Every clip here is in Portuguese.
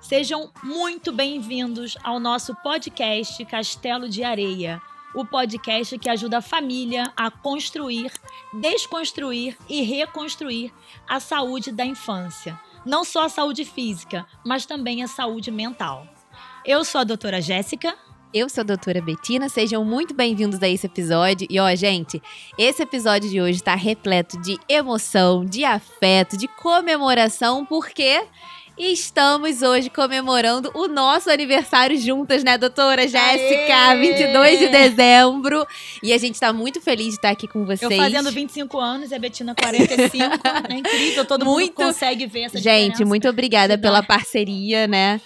Sejam muito bem-vindos ao nosso podcast Castelo de Areia, o podcast que ajuda a família a construir, desconstruir e reconstruir a saúde da infância. Não só a saúde física, mas também a saúde mental. Eu sou a doutora Jéssica. Eu sou a doutora Betina, sejam muito bem-vindos a esse episódio. E ó, gente, esse episódio de hoje tá repleto de emoção, de afeto, de comemoração, porque estamos hoje comemorando o nosso aniversário juntas, né, doutora Jéssica? Aê! 22 de dezembro. E a gente tá muito feliz de estar aqui com vocês. Eu fazendo 25 anos e a Betina 45. É incrível, todo mundo consegue ver essa diferença. Gente, muito obrigada pela parceria, né?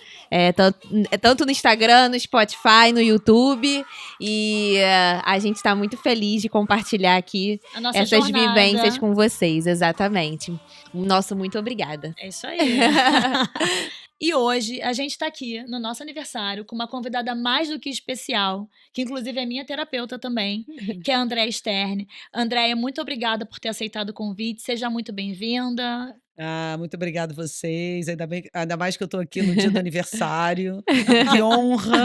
Tanto no Instagram, no Spotify, no YouTube. E a gente tá muito feliz de compartilhar aqui essas vivências com vocês, exatamente. Nosso muito obrigada. É isso aí. E hoje a gente tá aqui no nosso aniversário com uma convidada mais do que especial, que inclusive é minha terapeuta também, que é a Andréia Stern. Andréia, muito obrigada por ter aceitado o convite, seja muito bem-vinda. Muito obrigada a vocês, ainda mais que eu tô aqui no dia do aniversário, que honra!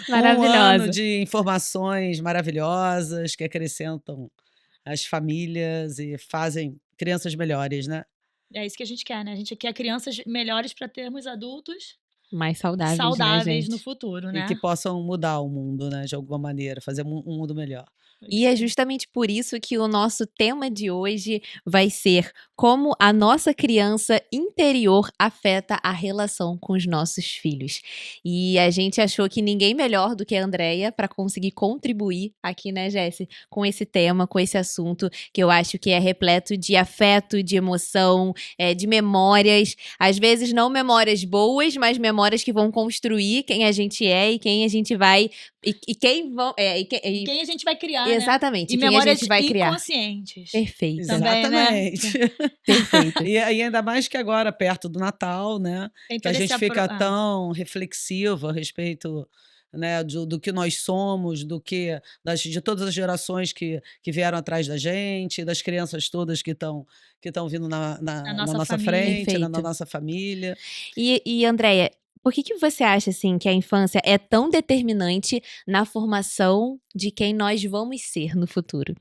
Maravilhosa. Um ano de informações maravilhosas que acrescentam as famílias e fazem crianças melhores, né? É isso que a gente quer, né? A gente quer crianças melhores para termos adultos mais saudáveis, né, gente? No futuro, né? E que possam mudar o mundo, né? De alguma maneira, fazer um mundo melhor. E é justamente por isso que o nosso tema de hoje vai ser como a nossa criança interior afeta a relação com os nossos filhos. E a gente achou que ninguém melhor do que a Andréia para conseguir contribuir aqui, né, Jéssica, com esse tema, com esse assunto que eu acho que é repleto de afeto, de emoção, de memórias. Às vezes não memórias boas, mas memórias que vão construir quem a gente é e quem a gente vai... E quem a gente vai criar, exatamente. Né? E quem memórias a gente vai criar. inconscientes. Perfeito. Também, exatamente. Né? Perfeito. E ainda mais que agora, perto do Natal, né? Que a gente fica tão reflexivo a respeito, né, do que nós somos, de todas as gerações que vieram atrás da gente, das crianças todas que estão vindo na nossa frente, na nossa família. E Andréia, por que você acha, assim, que a infância é tão determinante na formação de quem nós vamos ser no futuro?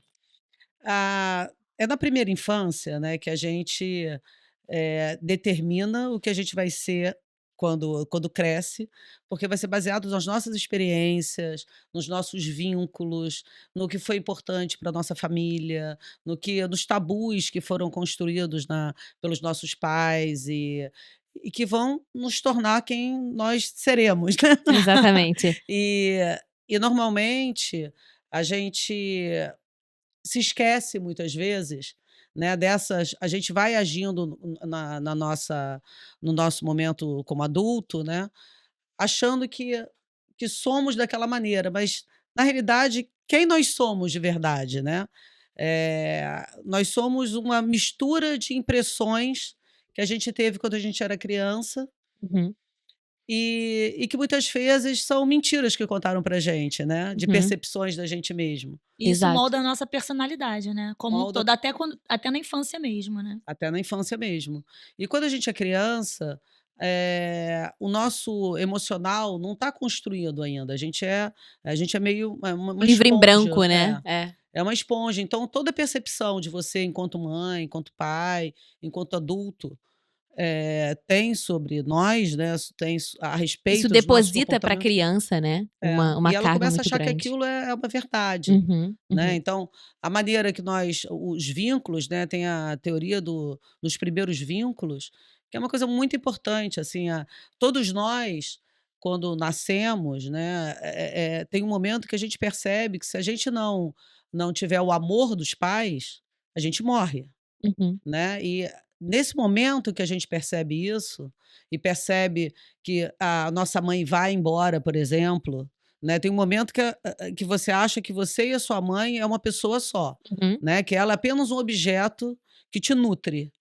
É na primeira infância, né, que a gente determina o que a gente vai ser quando cresce, porque vai ser baseado nas nossas experiências, nos nossos vínculos, no que foi importante para nossa família, nos tabus que foram construídos pelos nossos pais e que vão nos tornar quem nós seremos, né? Exatamente. E normalmente a gente se esquece muitas vezes, né, a gente vai agindo no nosso momento como adulto, né, achando que somos daquela maneira, mas na realidade quem nós somos de verdade, né? Nós somos uma mistura de impressões que a gente teve quando a gente era criança. Uhum. E que muitas vezes são mentiras que contaram pra gente, né? De percepções da gente mesmo. Isso molda a nossa personalidade, né? Como um todo, até na infância mesmo, né? Até na infância mesmo. E quando a gente é criança, o nosso emocional não está construído ainda. A gente é meio uma livro esponja, em branco, né? É uma esponja. Então, toda a percepção de você enquanto mãe, enquanto pai, enquanto adulto, tem sobre nós, né? Tem a respeito Isso dos nossos deposita para a comportamentos. criança, né? Uma E ela carga começa a muito achar grande. que aquilo é uma verdade, né? Então, a maneira que os vínculos, né? Tem a teoria dos primeiros vínculos, que é uma coisa muito importante, assim, todos nós, quando nascemos, né? Tem um momento que a gente percebe que se a gente não tiver o amor dos pais, a gente morre, né? E nesse momento que a gente percebe isso, e percebe que a nossa mãe vai embora, por exemplo, né? Tem um momento que você acha que você e a sua mãe é uma pessoa só, né? Que ela é apenas um objeto que te nutre,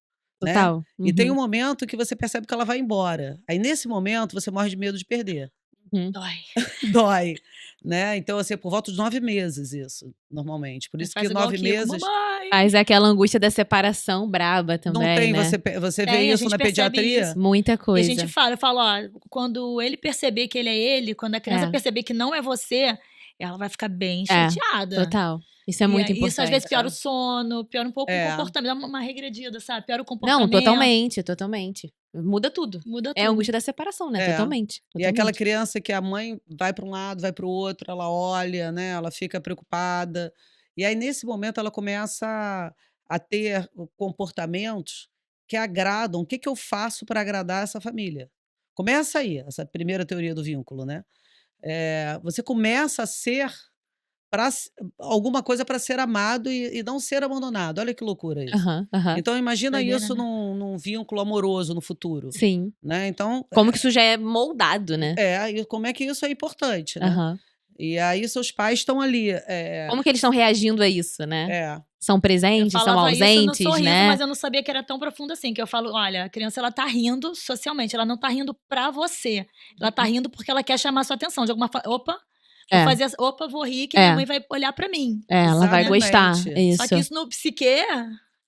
né? Total. E tem um momento que você percebe que ela vai embora. Aí, nesse momento, você morre de medo de perder. Uhum. Dói. Dói, né. Então, assim, é por volta de 9 meses isso, normalmente. Por Aí isso faz que igual o 9 Kiko: meses "Mamãe". Faz aquela angústia da separação braba não também, tem, né. você vê Tem, a isso gente na percebe isso. pediatria? Muita E a gente coisa. fala, eu falo: "Ó, quando ele perceber que ele é ele, quando a criança É, perceber que não é você, ela vai ficar bem é, chateada". total. Isso é E muito aí isso às vezes importante. piora o sono, piora um pouco o É, comportamento, dá uma regredida, sabe, piora o Não, comportamento, totalmente, totalmente. Muda tudo. muda É a tudo. angústia da separação, né, é. totalmente, E aquela totalmente. criança que a mãe vai para um lado, vai para o outro, ela olha, né, ela fica preocupada. E aí, nesse momento, ela começa a ter comportamentos que agradam. O que que eu faço para agradar essa família? Começa aí, essa primeira teoria do vínculo, né. Você começa a ser pra se alguma coisa para ser amado e não ser abandonado. Olha que loucura isso. Aham, aham. Então imagina Doideira, isso né. num vínculo amoroso no futuro, Sim. né. Então, Como que isso já é moldado, né. e como é que isso é importante, né. Aham. E aí seus pais estão ali, Como que eles estão reagindo a isso, né. é, São Eu presentes, são falava isso no ausentes, sorriso, né. mas eu não sabia que era tão profundo assim, que eu falo: "Olha, a criança ela tá rindo socialmente, ela não tá rindo pra você, ela tá Uhum. rindo porque ela quer chamar sua atenção de alguma "Opa, vou É, fazer opa, vou rir que minha é, mãe vai olhar pra mim", ela vai né. gostar, exatamente. Só que isso. isso no psiquê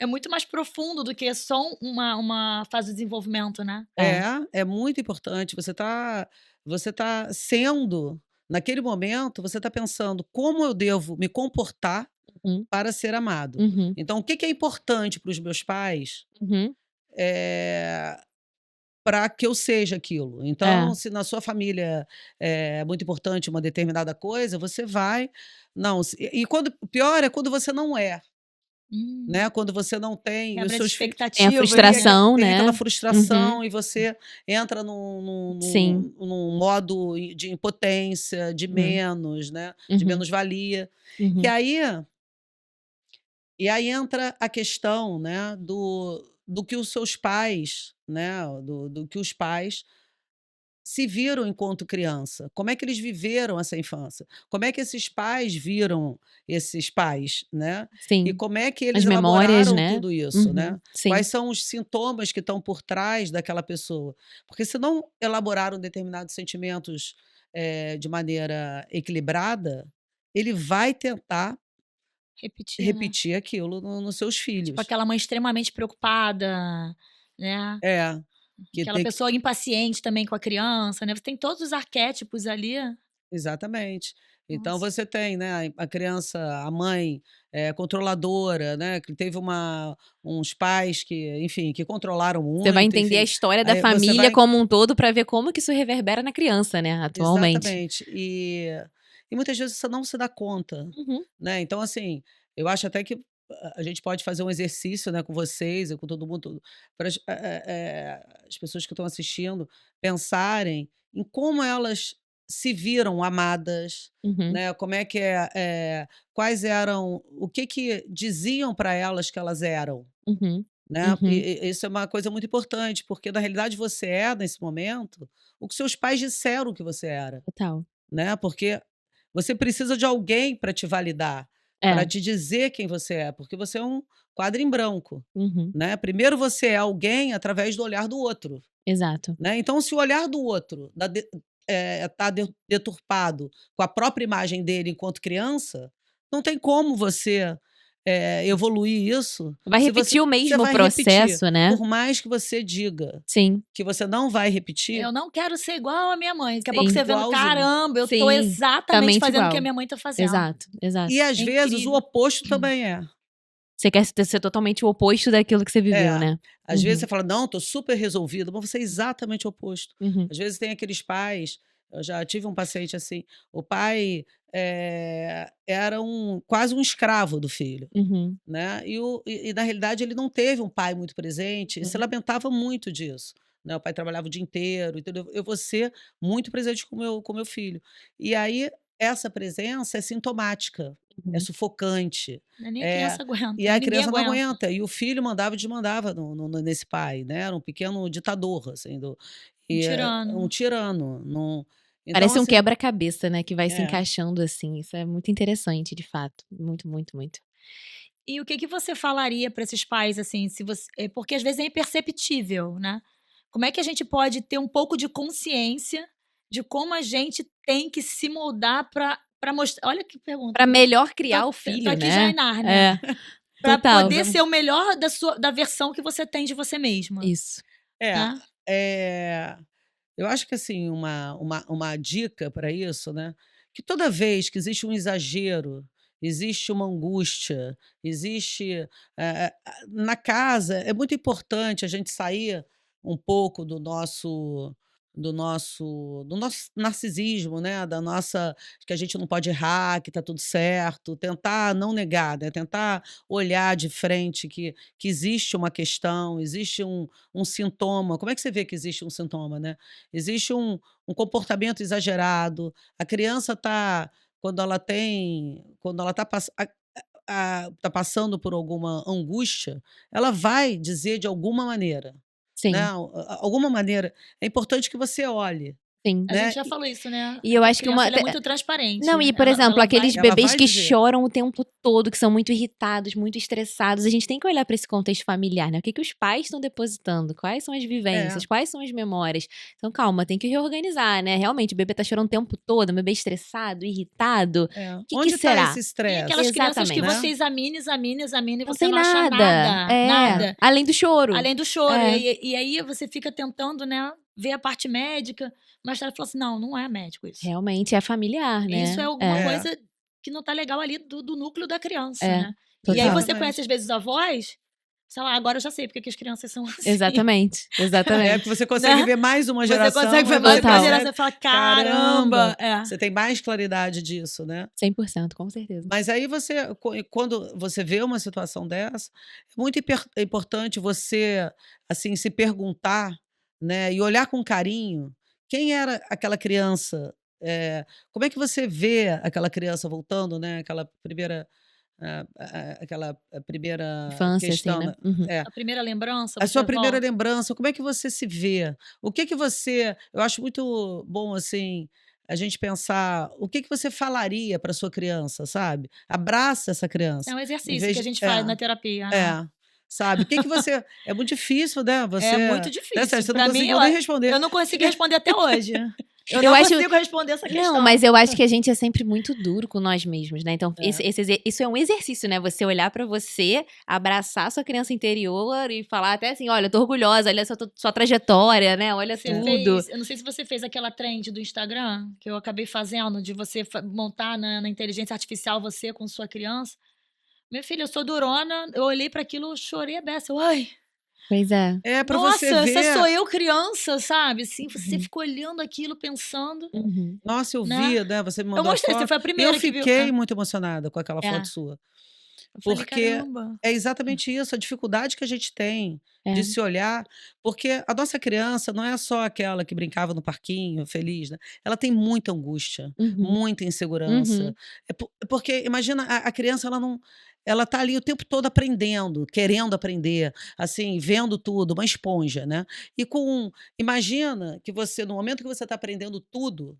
é muito mais profundo do que só uma fase de desenvolvimento, né. É. É muito importante. Você tá sendo naquele momento, você está pensando: "Como eu devo me comportar Uhum, para ser amado?". uhum, Então o que que é importante para os meus pais, uhum. eh, pra que eu seja aquilo. É. Então, se na sua família é muito importante uma determinada coisa, você vai não, e quando o pior é quando você não é, Hum, né, quando você não tem e os quebra as seus filhos Tem a expectativas, né. frustração, tem aquela né. Uhum. frustração e você entra num num Sim. num num modo de impotência, de Hum. menos, né, de Uhum, menos-valia. E uhum, aí e aí entra a questão, né, do que os seus pais, né, do que os pais se viram enquanto criança. Como é que eles viveram essa infância? Como é que esses pais viram esses pais, né? E sim. como é que As eles memórias, elaboraram né. tudo isso, né? Uhum, sim. Quais são os sintomas que estão por trás daquela pessoa? Porque se não elaboraram determinados sentimentos, de maneira equilibrada, ele vai tentar Repetir, né. repetir aquilo nos seus Tipo filhos. aquela mãe extremamente preocupada, né, É, que aquela tem que pessoa impaciente também com a criança, né, você tem todos os arquétipos ali. exatamente. Então Nossa. você tem, né, a criança, a mãe, controladora, né, que teve uns pais que, enfim, que controlaram Você vai muito, entender a enfim. história da Aí você família vai como um todo pra ver como que isso reverbera na criança, né, atualmente. exatamente. E muitas vezes você não se dá conta, Uhum. né. Então, assim, eu acho até que a gente pode fazer um exercício, né, com vocês e com todo mundo, para as pessoas que estão assistindo pensarem em como elas se viram amadas, Uhum, né, como é que quais eram o que que diziam para elas que elas eram, uhum, né. uhum. E isso é uma coisa muito importante, porque na realidade você é, nesse momento, o que seus pais disseram que você era, Total. né, porque você precisa de alguém para te validar, para É. te dizer quem você é, porque você é um quadro em branco, Uhum. né. Primeiro você é alguém através do olhar do outro, Exato. né. Então se o olhar do outro tá deturpado com a própria imagem dele enquanto criança, não tem como você, evoluir isso, Vai se repetir o você mesmo vai repetir, processo, né. por mais que você diga Sim, que você não vai repetir, Eu não quero ser igual à minha mãe, daqui a pouco sim, você vendo: igualzinho. "Caramba, eu tô sim. exatamente Mente fazendo o que a igual. minha mãe tá fazendo". Exato, exato. E às É vezes o incrível. oposto também é. Você quer ser totalmente o oposto daquilo que você viveu, É. né. Às vezes Uhum, você fala: "Não, tô super resolvido", mas você é exatamente o oposto. uhum, Às vezes tem aqueles pais, eu já tive um paciente assim, o pai, era quase um escravo do filho, uhum, né, e na realidade ele não teve um pai muito presente e se uhum, lamentava muito disso, né, o pai trabalhava o dia inteiro, entendeu. Eu vou ser muito presente com meu filho. E aí essa presença é sintomática, é uhum. sufocante, Nem a é criança e aguenta, a ninguém criança não aguenta. aguenta, e o filho mandava e desmandava nesse pai, né, era um pequeno ditador, assim, Um um tirano. tirano, não então Parece um assim quebra-cabeça, né, que vai se é. encaixando, assim, isso é muito interessante de fato, muito, muito, muito. E o que que você falaria para esses pais, assim, se você porque às vezes é imperceptível, né. Como é que a gente pode ter um pouco de consciência de como a gente tem que se moldar para mostrar. Olha que pergunta. Pra melhor criar o Tô filho, aqui né? já em Nárnia. Pra Total. poder ser o melhor da versão que você tem de você mesma, Isso. É, né? eu acho que assim, uma dica para isso, né? Que toda vez que existe um exagero, existe uma angústia, existe. Na casa, é muito importante a gente sair um pouco do nosso narcisismo, né? Da nossa. Que a gente não pode errar, que tá tudo certo, tentar não negar, né? Tentar olhar de frente que existe uma questão, existe um sintoma. Como é que você vê que existe um sintoma, né? Existe um comportamento exagerado. A criança está, quando ela está tá passando por alguma angústia, ela vai dizer de alguma maneira, né? Sim, Alguma maneira. É importante que você olhe, sim. A gente né? já falou isso, né? E eu A acho que criança ela é muito transparente. Não, e por exemplo, Ela aqueles vai. Ela bebês vai que dizer. choram o tempo todo, que são muito irritados, muito estressados, a gente tem que olhar para esse contexto familiar, né? O que que os pais estão depositando? Quais são as vivências? É, Quais são as memórias? Então, calma, tem que reorganizar, né? Realmente, o bebê tá chorando o tempo todo, o bebê estressado, irritado. O que Onde está será? esse Tem aquelas estresse, crianças que Exatamente. você né? examina e Não você tem não acha nada. nada. Além do choro. Além do choro. É. E aí você fica tentando, né, ver a parte médica, mas ela fala assim: não é médico isso. Realmente é familiar, né? Isso é alguma É, coisa que não tá legal ali do núcleo da criança, É, né? E aí total. você conhece, exatamente. às vezes, avós, sei lá, agora eu já sei porque que as crianças são assim, Exatamente, É, exatamente. porque você consegue né? ver mais uma Você geração consegue ver e mais você uma Total. geração percebe, e fala: caramba! caramba, você tem mais claridade disso, né? 100%, com certeza. Mas aí quando você vê uma situação dessa, é muito importante você, assim, se perguntar, né, e olhar com carinho quem era aquela criança, como é que você vê aquela criança voltando, né, aquela primeira Infância, assim, questão, né? né? Uhum. É, A primeira lembrança, a você sua primeira volta. lembrança, como é que você se vê? O que que você eu acho muito bom, assim, a gente pensar o que que você falaria para sua criança, sabe? Abraça essa É criança, um em exercício vez que a de gente faz na terapia, né? é, sabe? O que que você é muito difícil, né, É você muito né, difícil. Sérgio, você não Pra mim, conseguiu nem responder. eu não consegui responder até hoje. Eu Eu não acho. consigo responder essa Não, questão. mas eu acho que a gente é sempre muito duro com nós mesmos, né? Então, É. isso é um exercício, né? Você olhar pra você, abraçar sua criança interior e falar até assim: olha, eu tô orgulhosa, olha sua trajetória, né? Olha Você tudo. eu não sei se você fez aquela trend do Instagram, que eu acabei fazendo, de você montar na inteligência artificial você com sua criança. Meu filho, eu sou durona, eu olhei para aquilo, chorei a beça. Ai, Pois é. É para você nossa, essa sou ver. eu criança, sabe? Assim, você Uhum. ficou olhando aquilo, pensando, Uhum. Nossa, eu né? vi, né, você me Eu mandou a mostrei, você foto, foi a e eu primeira que viu. fiquei muito emocionada com aquela É. foto sua. Eu falei, Porque caramba. é exatamente isso, a dificuldade que a gente tem de É. se olhar, porque a nossa criança não é só aquela que brincava no parquinho, feliz, né? Ela tem muita angústia, Uhum. muita insegurança. Uhum. Porque imagina a criança, ela não, ela tá ali o tempo todo aprendendo, querendo aprender, assim, vendo tudo, uma esponja, né? Imagina que você, no momento que você está aprendendo tudo,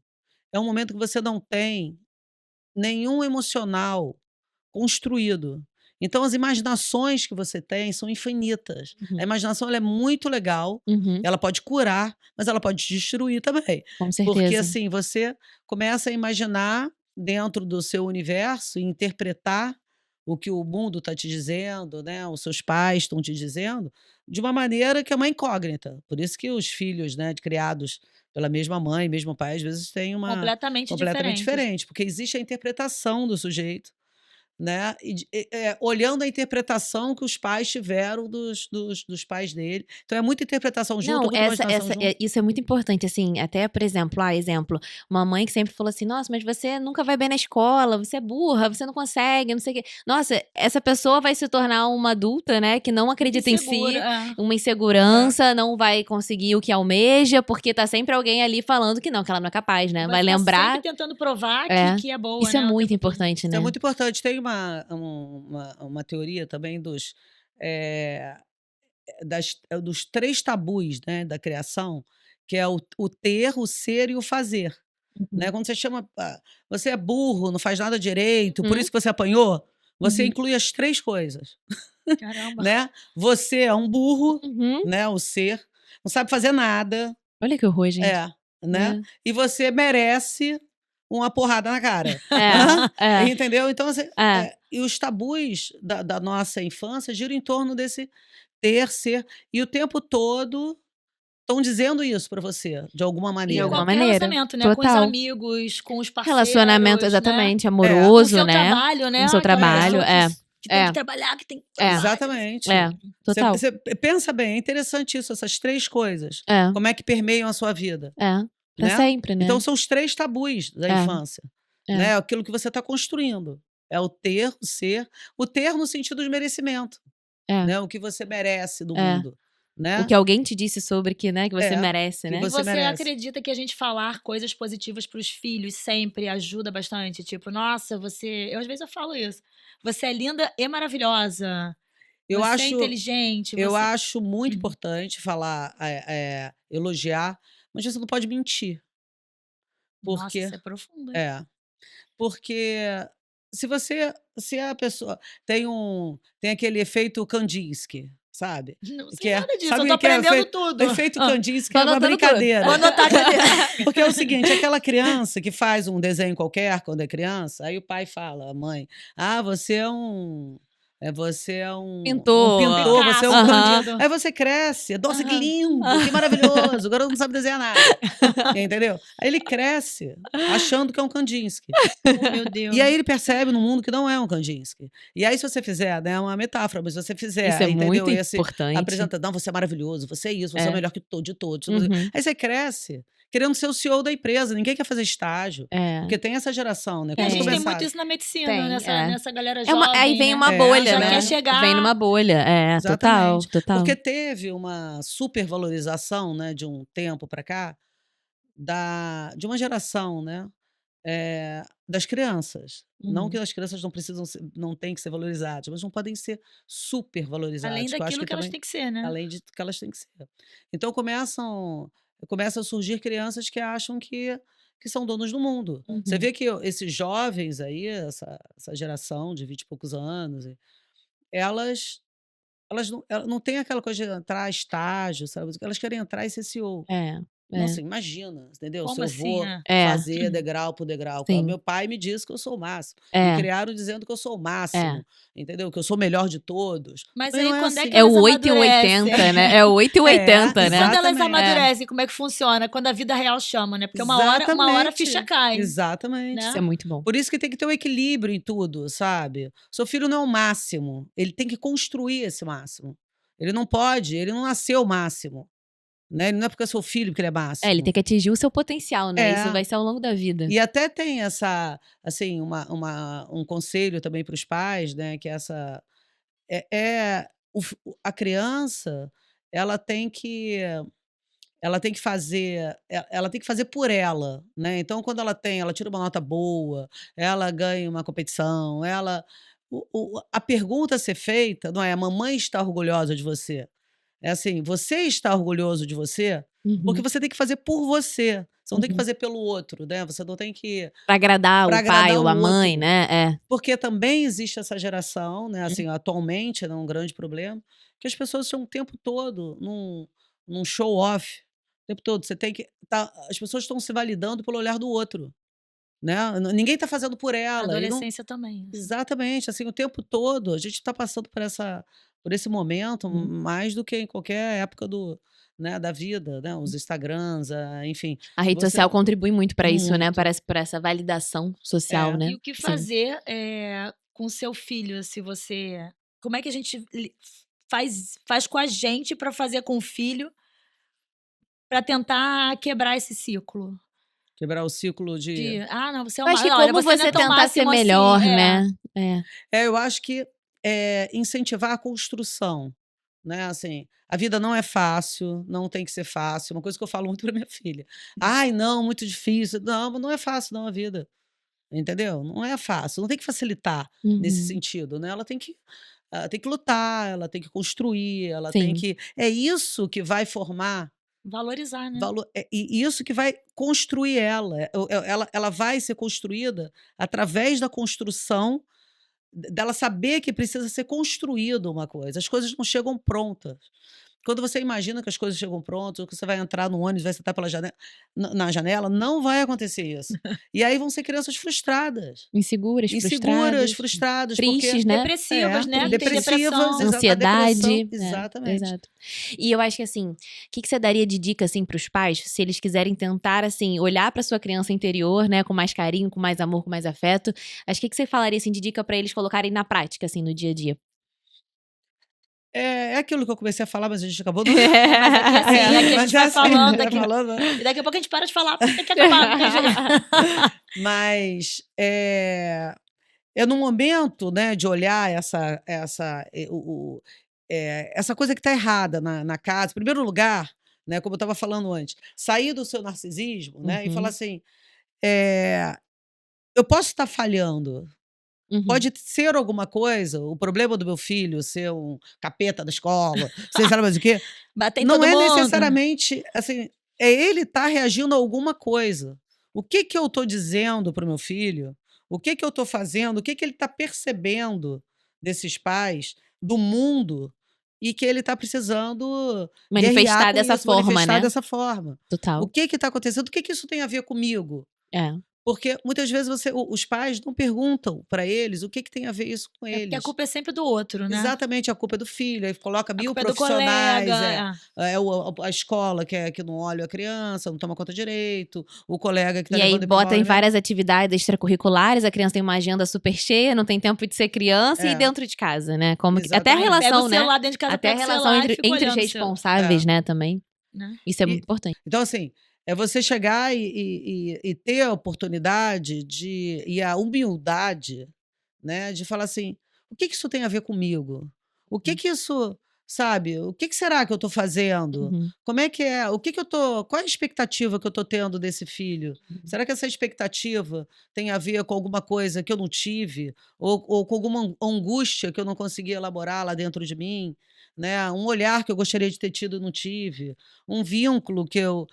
é um momento que você não tem nenhum emocional construído. Então as imaginações que você tem são infinitas. A Uhum. imaginação, ela é muito legal, Uhum. ela pode curar, mas ela pode destruir também. Com Porque certeza. assim, você começa a imaginar dentro do seu universo e interpretar o que o mundo está te dizendo, né, os seus pais estão te dizendo, de uma maneira que é uma incógnita. Por isso que os filhos, né, criados pela mesma mãe, mesmo pai, às vezes têm uma Completamente completamente diferentes. diferente, porque existe a interpretação do sujeito, né, olhando a interpretação que os pais tiveram dos pais dele. Então é muita interpretação junto, Não, muita imaginação junto. isso é muito importante, assim, até, por exemplo, uma mãe que sempre falou assim: "Nossa, mas você nunca vai bem na escola, você é burra, você não consegue, não sei o quê". Nossa, essa pessoa vai se tornar uma adulta, né, que não acredita em Insegura, si, é. uma É. insegurança, não vai conseguir o que almeja, porque tá sempre alguém ali falando que ela não é capaz, né. Vai Vai ficar sempre lembrar tentando provar é. que é boa, Isso é né, o muito tempo todo. importante, Isso é né. muito importante. Tem uma teoria também eh, dos 3 tabus, né, da criação, que é o ter, o ser e o fazer, né. Uhum. Quando você chama você é burro, não faz nada direito, por Uhum. isso que você apanhou, você Uhum. inclui as 3 coisas, Caramba. né. Você é um burro, Uhum. né, o ser, não sabe fazer nada. Olha que horror, gente. É. né? E você merece uma porrada na cara. Entendeu? Então, assim, e os tabus da nossa infância giram em torno desse ter, ser, e o tempo todo estão dizendo isso pra você, de alguma De maneira. alguma Qualquer maneira. relacionamento, né? Com os Total. amigos, com os parceiros, Relacionamento, né? exatamente, Com o amoroso, seu né? trabalho, né? Com o seu Aquela trabalho, pessoa que tem que trabalhar, que tem que trabalhar. Exatamente. Total. Você pensa bem, é interessante isso, essas 3 coisas. Como é que permeiam a sua vida, Pra né? sempre, né? Então são os 3 tabus da infância, né? Aquilo que você está construindo. É o ter, o ser, o ter no sentido de merecimento, né? O que você merece do mundo, né? O que alguém te disse sobre que, né, que você merece, que né? você Você merece. acredita que a gente falar coisas positivas pros filhos sempre ajuda bastante? Tipo, nossa, às vezes eu falo isso. Você é linda e maravilhosa. Eu Você é acho, inteligente. eu Você... acho muito importante falar, elogiar, mas você não pode mentir. Nossa, Porque isso é profundo, hein? porque se a pessoa tem aquele efeito Kandinsky, sabe? Não Que sei nada disso, eu sabe tô o que é aprendendo tudo. o efeito Kandinsky? Tô É uma anotando tudo. brincadeira. Vou anotar, cadê? Porque é o seguinte, aquela criança que faz um desenho qualquer quando é criança, aí o pai fala, a mãe, você é um Pintor. pintor, você é um Picasso, candidato. bandido. Aí você cresce, nossa, que lindo, que maravilhoso, agora não sabe desenhar nada. Entendeu? Aí ele cresce achando que é um Kandinsky. Oh, meu Deus. E aí ele percebe no mundo que não é um Kandinsky. E aí se você fizer, né, é uma metáfora, mas se você fizer, Isso é entendeu? muito importante. Apresentando, não, você é maravilhoso, você é isso, você é o melhor de todos. Uhum. Aí você cresce querendo ser o CEO da empresa, ninguém quer fazer estágio. Porque tem essa geração, né? E a Quando gente tem começar- muito isso na medicina, nessa galera É uma- jovem, aí vem né? uma bolha, Já né? quer chegar... Vem numa bolha. Total, Exatamente. total. Porque teve uma supervalorização, né, de um tempo para cá, de uma geração, né, das crianças. Não que as crianças não têm que ser valorizadas, mas não podem ser super valorizadas. Além que eu acho daquilo que elas também, têm que ser, né? além de que elas têm que ser. Então começam a surgir crianças que acham que são donos do mundo. Você vê que esses jovens aí, essa geração de 20 e poucos anos, elas não têm aquela coisa de entrar estágio, sabe? Elas querem entrar e ser CEO. Nossa, imagina, entendeu? Se Como eu assim? vou fazer degrau por degrau. Sim. Meu pai me disse que eu sou o máximo. Me criaram dizendo que eu sou o máximo, entendeu? Que eu sou o melhor de todos. Mas Mas aí não é quando é assim. que É o elas 8 e o 80, amadurecem? né? É o 8 e o 80, E né? quando elas Exatamente. amadurecem, como é que funciona? Quando a vida real chama, né? Porque uma hora a Exatamente. ficha cai. Exatamente. Né? Isso é muito bom. Por isso que tem que ter um equilíbrio em tudo, sabe? Seu filho não é o máximo. Ele tem que construir esse máximo. Ele não nasceu o máximo. Né? Ele não é porque é seu filho que ele é máximo. Ele tem que atingir o seu potencial, né? Isso vai ser ao longo da vida. E até tem assim, um conselho também para os pais, né? Que a criança, ela tem que ela tem que fazer por ela, né? Então, quando ela tira uma nota boa, ela ganha uma competição, a pergunta a ser feita não é: a mamãe está orgulhosa de você. É assim, você está orgulhoso de você? Porque você tem que fazer por você. Você não tem que fazer pelo outro, né? Você não tem que... Pra agradar o pai ou a mãe, outro. né? Porque também existe essa geração, né? Assim, atualmente, é um grande problema, que as pessoas estão o tempo todo num show-off. O tempo todo. As pessoas estão se validando pelo olhar do outro, né? Ninguém está fazendo por A ela. adolescência também. Exatamente, assim, o tempo todo a gente está passando por esse momento mais do que em qualquer época da vida, né? Os Instagrams, enfim. A rede social contribui muito pra isso, né? Muito. Para essa validação social, né? E o que Sim. fazer com seu filho, se você... Como é que a gente faz com a gente pra fazer com o filho pra tentar quebrar esse ciclo? Quebrar o ciclo não, você é Eu uma... acho que olha, como não é você tão tentar ser máximo assim, melhor, né? Eu acho que incentivar a construção, né? Assim, a vida não é fácil, não tem que ser fácil. Uma coisa que eu falo muito para minha filha: ai, não, muito difícil. Não, não é fácil, não, a vida. Entendeu? Não é fácil, não tem que facilitar nesse sentido, né? Ela tem que lutar, ela tem que construir, ela tem Sim. que. É isso que vai formar. Valorizar, né? E isso que vai construir ela. Ela vai ser construída através da construção, dela saber que precisa ser construída uma coisa. As coisas não chegam prontas. quando você imagina que as coisas chegam prontas, ou que você vai entrar no ônibus, vai sentar pela janela, na janela, não vai acontecer isso. E aí vão ser crianças frustradas. Inseguras, Inseguras, frustradas, frustradas, porque tristes, né? Depressivas, né? Tem depressivas, depressão. a depressão, Ansiedade. exatamente. Exato. E eu acho que assim, o que você daria de dica assim para os pais, se eles quiserem tentar assim, olhar para sua criança interior, né, com mais carinho, com mais amor, com mais afeto, acho que você falaria assim de dica para eles colocarem na prática assim no dia a dia? É aquilo que eu comecei a falar, mas a gente acabou não Mas aqui assim, aqui a mas gente vai assim, falando vai aqui. falando, né? E daqui a pouco a gente para de falar, porque tem que acabar, não tem jeito. Mas, é no momento, né, de olhar essa coisa que está errada na casa. Em primeiro lugar, né, como eu estava falando antes, sair do seu narcisismo, né, e falar Uhum, assim, eh, eu posso estar falhando, uhum. pode ser alguma coisa, o problema do meu filho ser um capeta da escola, ser sabe mais o quê, Bater em não todo é mundo. necessariamente, assim, é ele estar reagindo a alguma coisa. O que que eu estou dizendo para o meu filho? O que que eu estou fazendo? O que que ele está percebendo desses pais, do mundo, e que ele está precisando guerrear Manifestar com dessa isso, forma, manifestar né? dessa forma. O Total. que está acontecendo? O que que isso tem a ver comigo? É. Porque muitas vezes os pais não perguntam para eles o que que tem a ver isso com É porque a eles. culpa é sempre do outro, né? Exatamente, a culpa é do filho, aí coloca A 1000 culpa é do profissionais, colega. a escola que não olha a criança, não toma conta direito, o colega que está E aí levando ele para bota em embora. várias atividades extracurriculares, a criança tem uma agenda super cheia, não tem tempo de ser criança e É, dentro de casa, né? Como que, até a exatamente. Pega o relação, né? celular dentro de casa, Até a pega o relação celular e entre, fica entre os olhando o celular, responsáveis, É. né, também. né? Isso é muito E, importante. então, assim, é você chegar e ter a oportunidade e a humildade, né, de falar assim: o que que isso tem a ver comigo? O que que isso, sabe, o que que será que eu estou fazendo? Uhum. Como é que é? O que que eu tô, qual é a expectativa que eu estou tendo desse filho? Será que essa expectativa tem a ver com alguma coisa que eu não tive? Ou com alguma angústia que eu não consegui elaborar lá dentro de mim? Né? Um olhar que eu gostaria de ter tido e não tive? Um vínculo que eu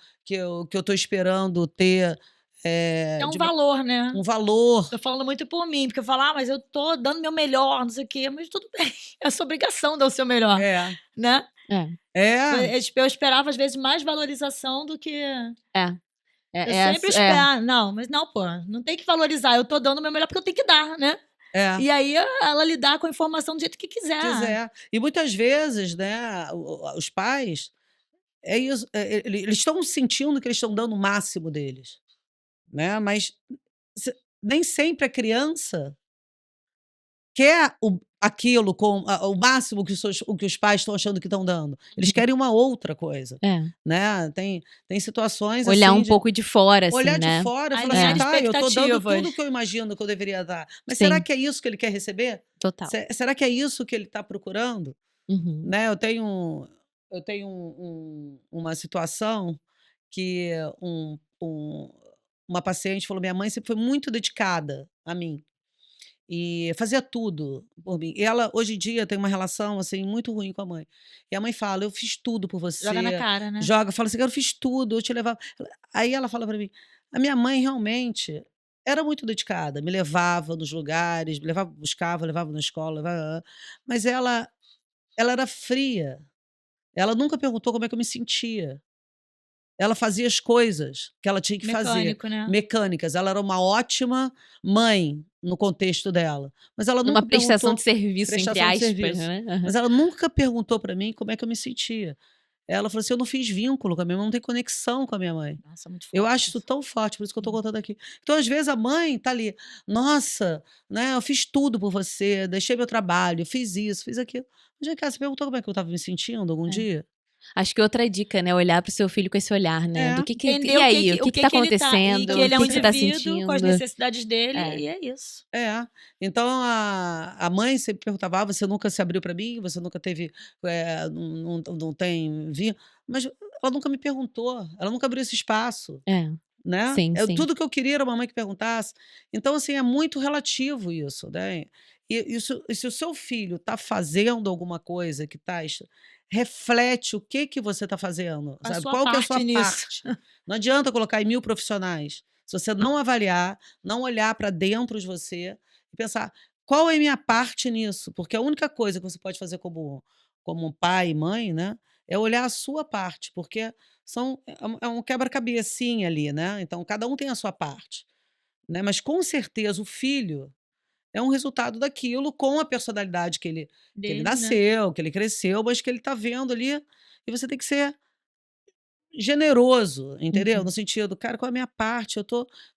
estou esperando ter, É um de valor, né? um valor. Tô falando muito por mim, porque eu falo, mas eu tô dando meu melhor, não sei o quê, mas tudo bem, é a sua obrigação dar o seu melhor, É, né? É, é, Eu esperava, às vezes, mais valorização do que. é. Eu É, sempre é. espero. Não, mas não, pô, não tem que valorizar. Eu tô dando o meu melhor porque eu tenho que dar, né? é. E aí ela lidar com a informação do jeito que quiser. Quiser. E muitas vezes, né, os pais, é isso, eles estão sentindo que eles estão dando o máximo deles, né? Mas nem sempre a criança quer aquilo com o máximo o que os pais estão achando que estão dando. Eles Uhum. querem uma outra coisa, É. né? Tem situações Olhar assim um de pouco de fora, assim, olhar de né? fora e falar assim: Alinhar É. tá, eu estou dando tudo expectativas. que eu imagino que eu deveria dar. Mas será Sim, que é isso que ele quer receber? total. Será que é isso que ele está procurando? Uhum. Né, eu tenho uma situação que uma paciente falou: "Minha mãe sempre foi muito dedicada a mim, e fazia tudo por mim". E ela, hoje em dia, tem uma relação, assim, muito ruim com a mãe. E a mãe fala: "Eu fiz tudo por Joga na você", cara, né? fala assim: "Eu fiz tudo, eu te levava". Aí ela fala pra mim: "A minha mãe realmente era muito dedicada, me levava nos lugares, me levava, buscava, levava na escola, levava, mas ela era fria, ela nunca perguntou como é que eu me sentia. Ela fazia as coisas que ela tinha que fazer, Mecânico, né? mecânicas. Ela era uma ótima mãe no contexto dela, mas ela Numa nunca prestação de perguntou serviço, entre prestação de aspas, serviço. né? Aham. Mas ela nunca perguntou para mim como é que eu me sentia. Ela falou assim: "Eu não fiz vínculo com a minha mãe, não tenho conexão com a minha mãe". Nossa, muito Eu forte acho isso isso. tão forte, por isso que eu estou Uhum. contando aqui. Então, às vezes, a mãe tá ali: "Nossa, né, eu fiz tudo por você, deixei meu trabalho, fiz isso, fiz aquilo". Mas vem cá, você perguntou como é que eu estava me sentindo algum É. dia? Acho que outra dica, né, olhar para o seu filho com esse olhar, né, do É, que Entender e aí, o o que tá que ele tá. E que acontecendo, o ele é um que você tá indivíduo com as sentindo. necessidades dele, É. e é isso. é. Então a mãe sempre perguntava: "Ah, você nunca se abriu para mim? Você nunca teve, não tem vínculo?". Mas ela nunca me perguntou, ela nunca abriu esse espaço. É. Né, Sim, sim. tudo que eu queria era uma mãe que perguntasse. Então, assim, é muito relativo isso, né. E se o seu filho está fazendo alguma coisa que reflete o que que você está fazendo, A sabe, sua qual que é a sua parte nisso. parte. Não adianta colocar em 1000 profissionais, se você não avaliar, não olhar para dentro de você e pensar: "Qual é a minha parte nisso?", porque a única coisa que você pode fazer como pai e mãe, né, é olhar a sua parte, porque é um quebra-cabecinha ali, né? Então, cada um tem a sua parte, né? Mas com certeza o filho é um resultado daquilo com a personalidade que ele Dele, né? nasceu, que ele cresceu, mas que ele tá vendo ali. E você tem que ser generoso, entendeu? Uhum. No sentido, cara, qual é a minha parte?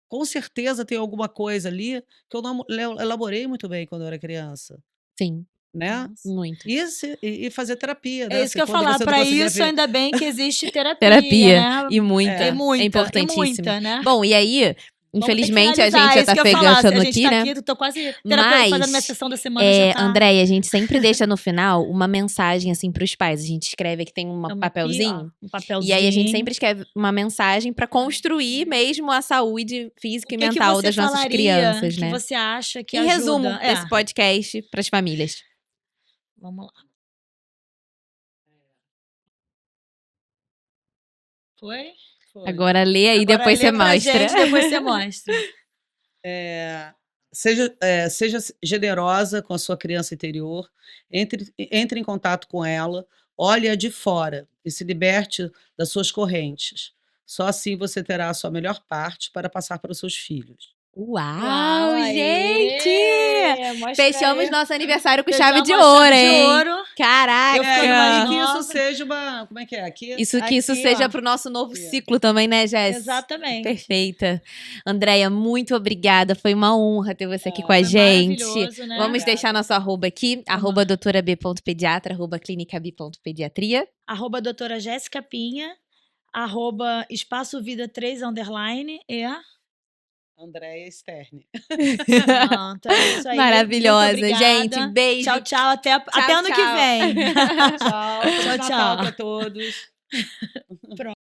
Com certeza tem alguma coisa ali que eu não elaborei muito bem quando eu era criança, Sim, né? Nossa. muito. E fazer terapia, É né? isso que eu ia Quando falar. você não Pra conseguia isso, ver. ainda bem que existe terapia, Terapia, né? e muita, E é muita, e importantíssimo. muita, né? Bom, e aí, Vamos ter que infelizmente, a finalizar, gente já isso tá que eu ia falar. fechando A gente aqui, tá né? aqui, tô quase fazendo minha Mas, sessão da semana, já tá. Andréia, a gente sempre deixa no final uma mensagem, assim, pros pais. A gente escreve aqui, tem um Estamos aqui, ó, papelzinho. um E aí a gente papelzinho. sempre escreve uma mensagem pra construir mesmo a saúde O física e que mental você das nossas falaria crianças, que né? você acha que Em resumo ajuda? desse podcast pras famílias. Vamos lá. Foi? Foi. Agora lê aí, Agora depois lê você pra mostra. gente, depois você mostra. Seja generosa com a sua criança interior, entre em contato com ela, olhe-a de fora e se liberte das suas correntes. Só assim você terá a sua melhor parte para passar para os seus filhos. Uau, gente! Aê! Mostra Fechamos aí. nosso aniversário com Fechamos chave de a chave ouro, de hein? ouro. Caraca! Eu ficando mais Que isso nova. seja uma. Como é que é? Aqui? Que isso Aqui, seja ó. pro nosso novo Yeah. ciclo também, né, Jéssica? Exatamente. Perfeita. Andréia, muito obrigada. Foi uma honra ter você aqui com a Foi gente. maravilhoso, né? Vamos deixar nosso arroba aqui, arroba doutorab.pediatra, arroba clinicab.pediatria. Arroba doutora Jéssica Pinha, arroba Espaço Vida 3 _ Andréia Sterne. Pronto, é isso aí. Maravilhosa, Muito gente. obrigada. Beijo. Tchau, tchau. Até ano que vem. Tchau. Feliz Tchau, Natal tchau. para todos. Pronto.